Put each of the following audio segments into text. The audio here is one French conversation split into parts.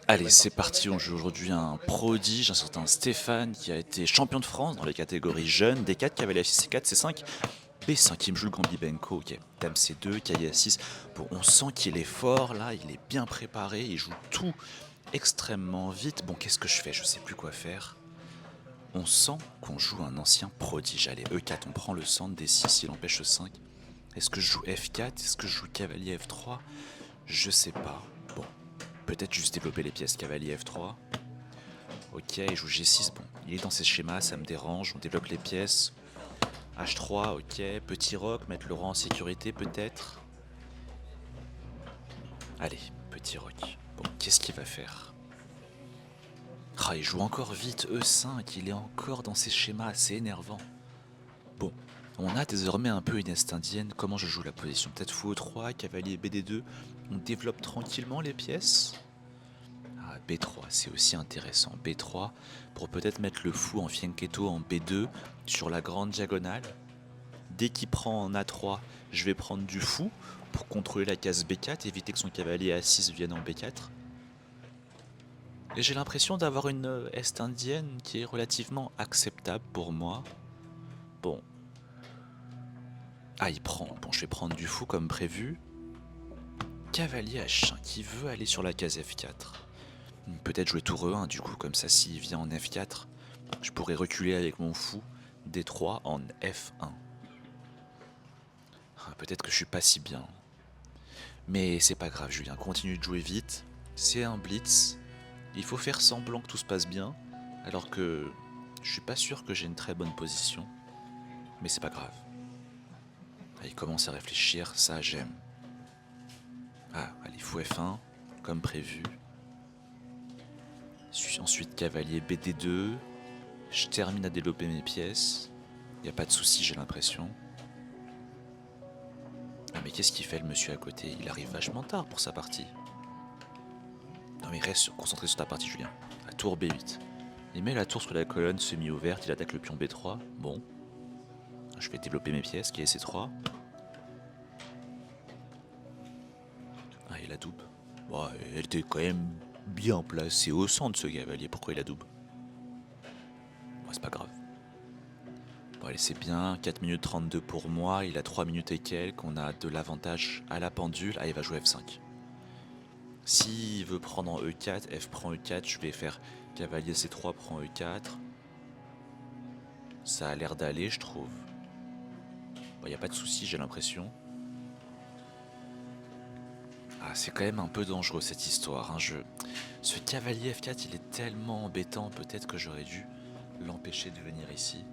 Allez, c'est parti, on joue aujourd'hui un prodige, un certain Stéphane qui a été champion de France dans les catégories jeunes, D4, cavalier F6, C4, C5, B5, il me joue le Gambi Benko, ok, Dame C2, cavalier A6. Bon, on sent qu'il est fort là, il est bien préparé, il joue tout extrêmement vite. Bon, qu'est-ce que je fais? Je sais plus quoi faire. On sent qu'on joue un ancien prodige. Allez, E4, on prend le centre, D6, il empêche E5. Est-ce que je joue F4? Est-ce que je joue cavalier F3? Je sais pas. Bon, peut-être juste développer les pièces cavalier F3. Ok, il joue G6, bon, il est dans ses schémas, ça me dérange, on développe les pièces. H3, ok, petit roc, mettre le roi en sécurité peut-être. Allez, petit roc. Bon, qu'est-ce qu'il va faire? Ah, il joue encore vite, E5, il est encore dans ses schémas, c'est énervant. Bon, on a désormais un peu une est indienne, comment je joue la position? Peut-être fou E3, cavalier BD2, on développe tranquillement les pièces. Ah, B3, c'est aussi intéressant. B3, pour peut-être mettre le fou en fianchetto en B2 sur la grande diagonale. Dès qu'il prend en A3, je vais prendre du fou pour contrôler la case B4, éviter que son cavalier A6 vienne en B4. Et j'ai l'impression d'avoir une est indienne qui est relativement acceptable pour moi. Bon. Ah, il prend. Bon, je vais prendre du fou comme prévu. Cavalier H5 qui veut aller sur la case F4. Peut-être jouer tour E1 du coup, comme ça s'il vient en F4, je pourrais reculer avec mon fou D3 en F1. Peut-être que je suis pas si bien. Mais c'est pas grave Julien, continue de jouer vite. C'est un blitz. Il faut faire semblant que tout se passe bien, alors que je suis pas sûr que j'ai une très bonne position. Mais c'est pas grave. Il commence à réfléchir, ça j'aime. Ah, allez, fou F1, comme prévu. Ensuite cavalier BD2. Je termine à développer mes pièces. Y a pas de souci, j'ai l'impression. Ah mais qu'est-ce qu'il fait le monsieur à côté? Il arrive vachement tard pour sa partie. Non mais reste concentré sur ta partie Julien. La tour B8. Il met la tour sur la colonne semi-ouverte, il attaque le pion B3. Bon. Je vais développer mes pièces, qui est C3. Ah, il a double. Bon, elle était quand même bien placée au centre ce cavalier, pourquoi il a double? Bon, c'est pas grave. Bon allez c'est bien, 4 minutes 32 pour moi, il a 3 minutes et quelques, on a de l'avantage à la pendule. Ah il va jouer F5. S'il veut prendre en E4, F prend E4, je vais faire cavalier C3 prend E4. Ça a l'air d'aller je trouve. Bon y a pas de souci j'ai l'impression. Ah c'est quand même un peu dangereux cette histoire. Hein. Ce cavalier F4 il est tellement embêtant, peut-être que j'aurais dû l'empêcher de venir ici.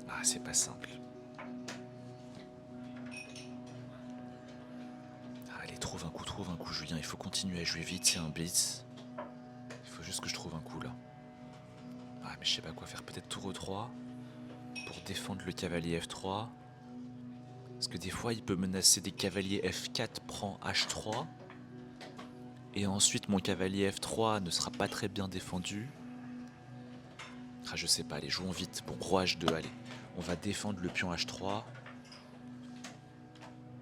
Ah c'est pas simple. Allez, trouve un coup, Julien. Il faut continuer à jouer vite, c'est un blitz. Il faut juste que je trouve un coup là. Ah, mais je sais pas quoi faire. Peut-être tour E3 pour défendre le cavalier F3. Parce que des fois, il peut menacer des cavaliers F4 prend H3. Et ensuite, mon cavalier F3 ne sera pas très bien défendu. Ah, je sais pas. Allez, jouons vite. Bon, roi H2, allez. On va défendre le pion H3.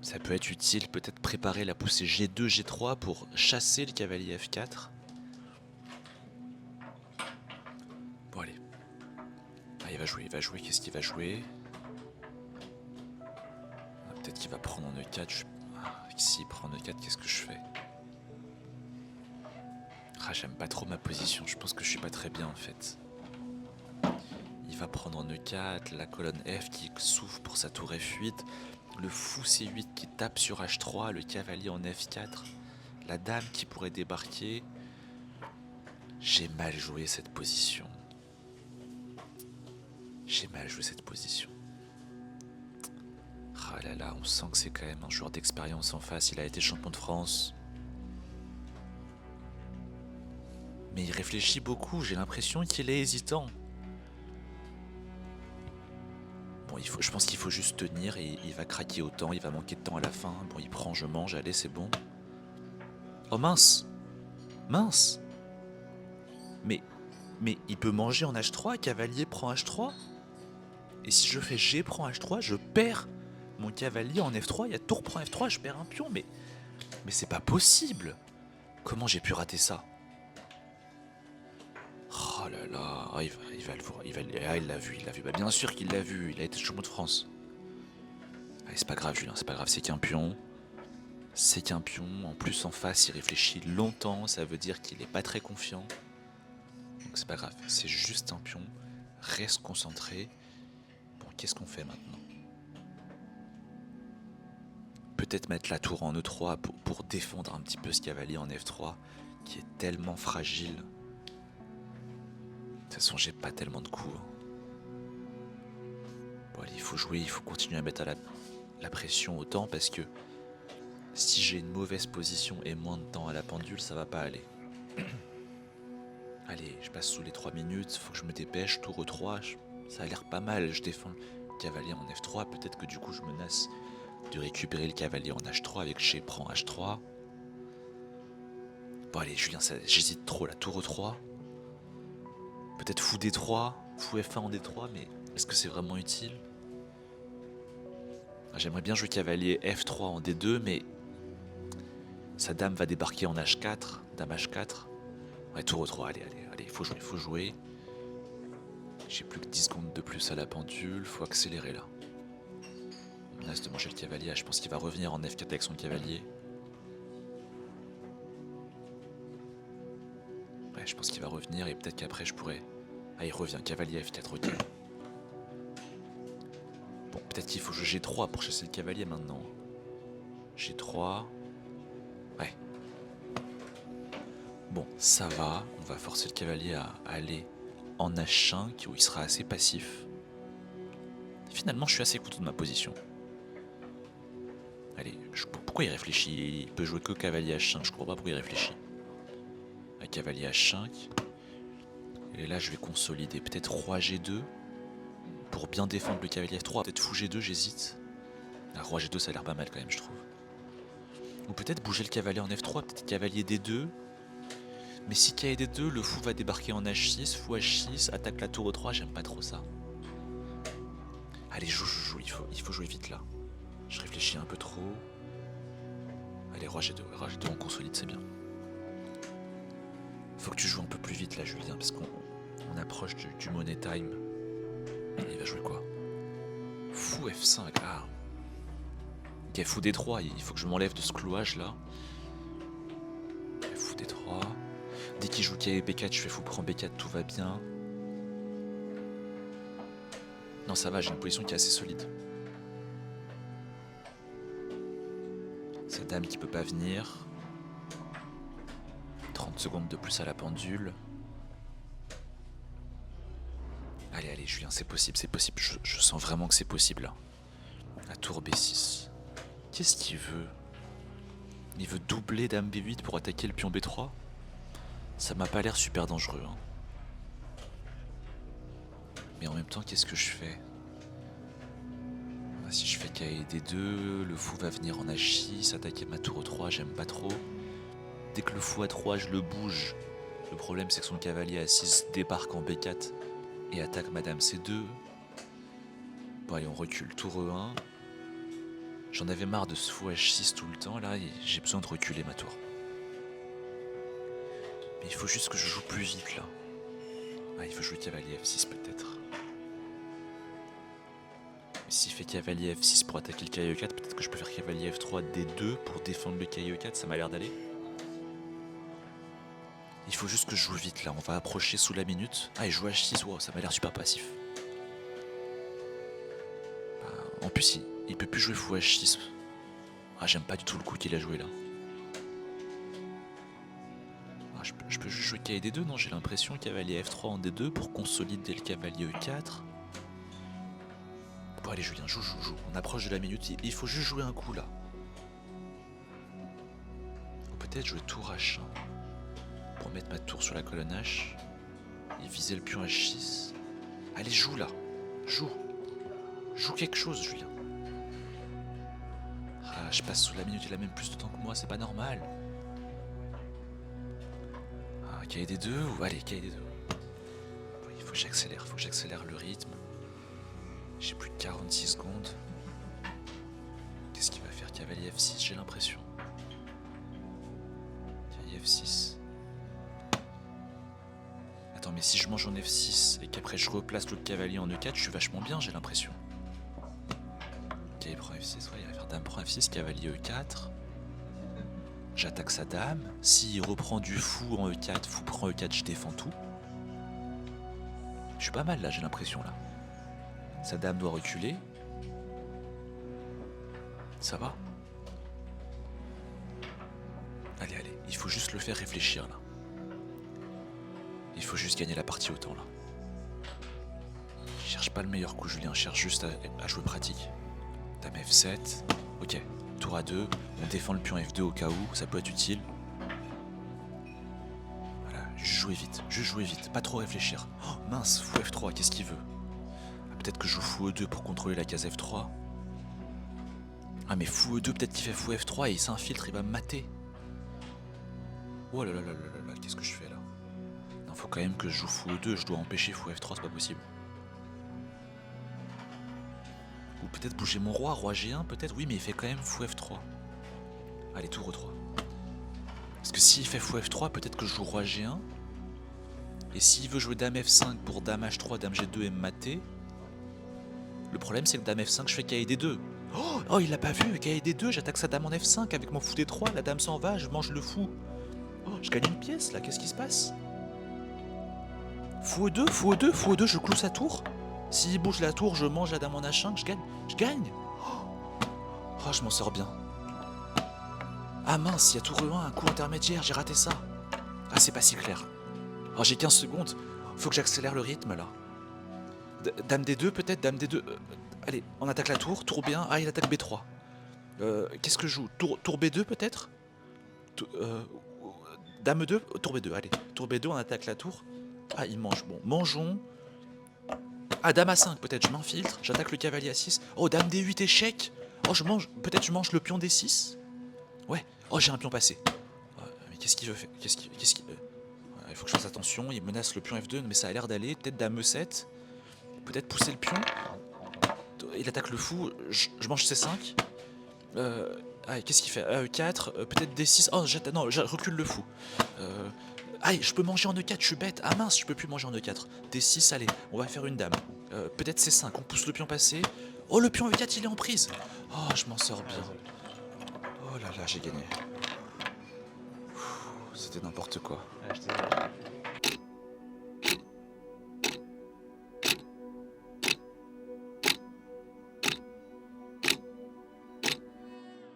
Ça peut être utile, peut-être préparer la poussée G2, G3 pour chasser le cavalier F4. Bon allez. Ah il va jouer, qu'est-ce qu'il va jouer? Ah, peut-être qu'il va prendre en E4. Ah, s'il prend en E4, qu'est-ce que je fais? Ah j'aime pas trop ma position, je pense que je suis pas très bien en fait. Il va prendre en E4, la colonne F qui s'ouvre pour sa tour F8. Le fou C8 qui tape sur H3, le cavalier en F4, la dame qui pourrait débarquer. J'ai mal joué cette position. Ah là là, on sent que c'est quand même un joueur d'expérience en face, il a été champion de France. Mais il réfléchit beaucoup, j'ai l'impression qu'il est hésitant. Bon, je pense qu'il faut juste tenir et il va craquer autant, il va manquer de temps à la fin. Bon, il prend, je mange, allez, c'est bon. Oh mince! Mince! Mais il peut manger en H3, cavalier prend H3? Et si je fais G prend H3, je perds mon cavalier en F3, il y a tour prend F3, je perds un pion, mais Mais c'est pas possible! Comment j'ai pu rater ça? Oh là là, ah, il va le voir, ah, il l'a vu, Bah, bien sûr qu'il l'a vu, il a été champion de France. Allez, c'est pas grave Julien, c'est pas grave, c'est qu'un pion. C'est qu'un pion, en plus en face il réfléchit longtemps, ça veut dire qu'il est pas très confiant. Donc c'est pas grave, c'est juste un pion, reste concentré. Bon, qu'est-ce qu'on fait maintenant? Peut-être mettre la tour en E3 pour défendre un petit peu ce cavalier en F3 qui est tellement fragile. De toute façon, j'ai pas tellement de coups. Bon, allez, il faut jouer, il faut continuer à mettre la pression autant parce que si j'ai une mauvaise position et moins de temps à la pendule, ça va pas aller. Allez, je passe sous les 3 minutes, faut que je me dépêche, tour E3, ça a l'air pas mal, je défends le cavalier en F3, peut-être que du coup je menace de récupérer le cavalier en H3 avec G prend H3. Bon allez Julien, j'hésite trop, la tour E3. Peut-être fou D3, fou F1 en D3, mais est-ce que c'est vraiment utile? J'aimerais bien jouer cavalier F3 en D2, mais sa dame va débarquer en H4, dame H4. Ouais, tour E3, allez, il faut jouer. J'ai plus que 10 secondes de plus à la pendule, faut accélérer là. On menace de manger le cavalier, je pense qu'il va revenir en F4 avec son cavalier. Ouais, je pense qu'il va revenir et peut-être qu'après je pourrais... Ah, il revient, cavalier F4, ok. Bon, peut-être qu'il faut jouer G3 pour chasser le cavalier maintenant. G3... Ouais. Bon, ça va, on va forcer le cavalier à aller en H5 où il sera assez passif. Et finalement, je suis assez content de ma position. Allez, pourquoi il réfléchit? Il peut jouer que cavalier H5, je comprends pas pourquoi il réfléchit. Cavalier H5. Et là, je vais consolider peut-être roi G2 pour bien défendre le cavalier F3. Peut-être fou G2, j'hésite. Roi G2, ça a l'air pas mal quand même, je trouve. Ou peut-être bouger le cavalier en F3, peut-être cavalier D2. Mais si cavalier D2, le fou va débarquer en H6, fou H6, attaque la tour E3, j'aime pas trop ça. Allez, joue, il faut jouer vite là. Je réfléchis un peu trop. Allez, roi G2, on consolide, c'est bien. Faut que tu joues un peu plus vite là, Julien, parce qu'on approche du money time. Il va jouer quoi? Fou F5, ah. Ok, fou D3, il faut que je m'enlève de ce clouage là. Okay, fou D3. Dès qu'il joue cavalier B4, je fais fou prend B4, tout va bien. Non, ça va, j'ai une position qui est assez solide. Cette dame qui peut pas venir. 30 secondes de plus à la pendule. Allez, Julien, c'est possible. Je sens vraiment que c'est possible là. La tour B6. Qu'est-ce qu'il veut? Il veut doubler dame B8 pour attaquer le pion B3? Ça m'a pas l'air super dangereux. Hein. Mais en même temps, qu'est-ce que je fais? Si je fais cavalier D2, le fou va venir en H6, attaquer ma tour E3, j'aime pas trop. Dès que le fou A3, je le bouge. Le problème, c'est que son cavalier A6 débarque en B4 et attaque madame C2. Bon, allez, on recule. Tour E1. J'en avais marre de ce fou H6 tout le temps. Là, j'ai besoin de reculer ma tour. Mais il faut juste que je joue plus vite, là. Ah, il faut jouer cavalier F6, peut-être. Mais s'il fait cavalier F6 pour attaquer le cavalier E4, peut-être que je peux faire cavalier F3 D2 pour défendre le cavalier E4. Ça m'a l'air d'aller. Il faut juste que je joue vite là, on va approcher sous la minute. Ah, il joue H6, wow, ça m'a l'air super passif. En plus, il peut plus jouer fou H6. Ah, j'aime pas du tout le coup qu'il a joué là. Ah, je peux juste jouer cavalier D2, non? J'ai l'impression cavalier F3 en D2 pour consolider le cavalier E4. Bon, allez, Julien, joue. On approche de la minute, il faut juste jouer un coup là. Ou peut-être jouer tour H1. Pour mettre ma tour sur la colonne H et viser le pion H6. Allez, joue là. Joue quelque chose, Julien. Ah, je passe sous la minute, il a même plus de temps que moi, c'est pas normal. Ah, cavalier D2 ou... Allez, cavalier D2. Bon, il faut que j'accélère le rythme. J'ai plus que 46 secondes. Qu'est-ce qu'il va faire? Cavalier F6, j'ai l'impression. F6. Attends, mais si je mange en F6 et qu'après je replace l'autre cavalier en E4, je suis vachement bien, j'ai l'impression. Ok, il prend F6, ouais, il va faire dame prend F6, cavalier E4. J'attaque sa dame. S'il reprend du fou en E4, fou prend E4, je défends tout. Je suis pas mal là, j'ai l'impression là. Sa dame doit reculer. Ça va. Allez, allez, il faut juste le faire réfléchir là. Il faut juste gagner la partie autant là. Je cherche pas le meilleur coup, Julien, je cherche juste à jouer pratique. Dame F7, ok. Tour A2, on défend le pion F2 au cas où, ça peut être utile. Voilà, juste jouer vite, pas trop réfléchir. Oh mince, fou F3, qu'est-ce qu'il veut? Peut-être que je joue fou E2 pour contrôler la case F3. Ah mais fou E2, peut-être qu'il fait fou F3 et il s'infiltre, il va me mater. Oh là là là là là là, qu'est-ce que je fais là? Non, faut quand même que je joue fou E2, je dois empêcher fou F3, c'est pas possible. Ou peut-être bouger mon roi, roi G1 peut-être, oui mais il fait quand même fou F3. Allez, tour E3. Parce que s'il fait fou F3, peut-être que je joue roi G1. Et s'il veut jouer dame F5 pour dame H3, dame G2 et me mater, le problème c'est que dame F5, je fais KD2. Oh, il l'a pas vu, KD2, j'attaque sa dame en F5 avec mon fou D3, la dame s'en va, je mange le fou. Oh, je gagne une pièce là, qu'est-ce qui se passe? Fou E2, fou E2, fou E2, je cloue sa tour. S'il bouge la tour, je mange la dame en H5, je gagne. Je gagne. Oh, je m'en sors bien. Ah mince, il y a tour E1, un coup intermédiaire, j'ai raté ça. Ah, c'est pas si clair. Oh, j'ai 15 secondes. Faut que j'accélère le rythme là. Dame D2 peut-être, dame D2. Allez, on attaque la tour, tour B1. Ah, il attaque B3. Qu'est-ce que je joue? Tour B2 peut-être. Dame E2, tour B2, allez. Tour B2, on attaque la tour. Ah, il mange. Bon, mangeons. Ah, dame A5 peut-être, je m'infiltre. J'attaque le cavalier A6. Oh, dame D8, échec. Oh, je mange. Peut-être je mange le pion D6. Ouais. Oh, j'ai un pion passé. Mais qu'est-ce qu'il veut faire? Il faut que je fasse attention. Il menace le pion F2, mais ça a l'air d'aller. Peut-être dame E7. Peut-être pousser le pion. Il attaque le fou. Je mange C5. Qu'est-ce qu'il fait? E4. Peut-être D6. Oh, non, je recule le fou. Je peux manger en E4. Je suis bête. Ah mince, je peux plus manger en E4. D6, allez. On va faire une dame. Peut-être C5. On pousse le pion passé. Oh, le pion E4, il est en prise. Oh, je m'en sors bien. Oh là là, j'ai gagné. C'était n'importe quoi.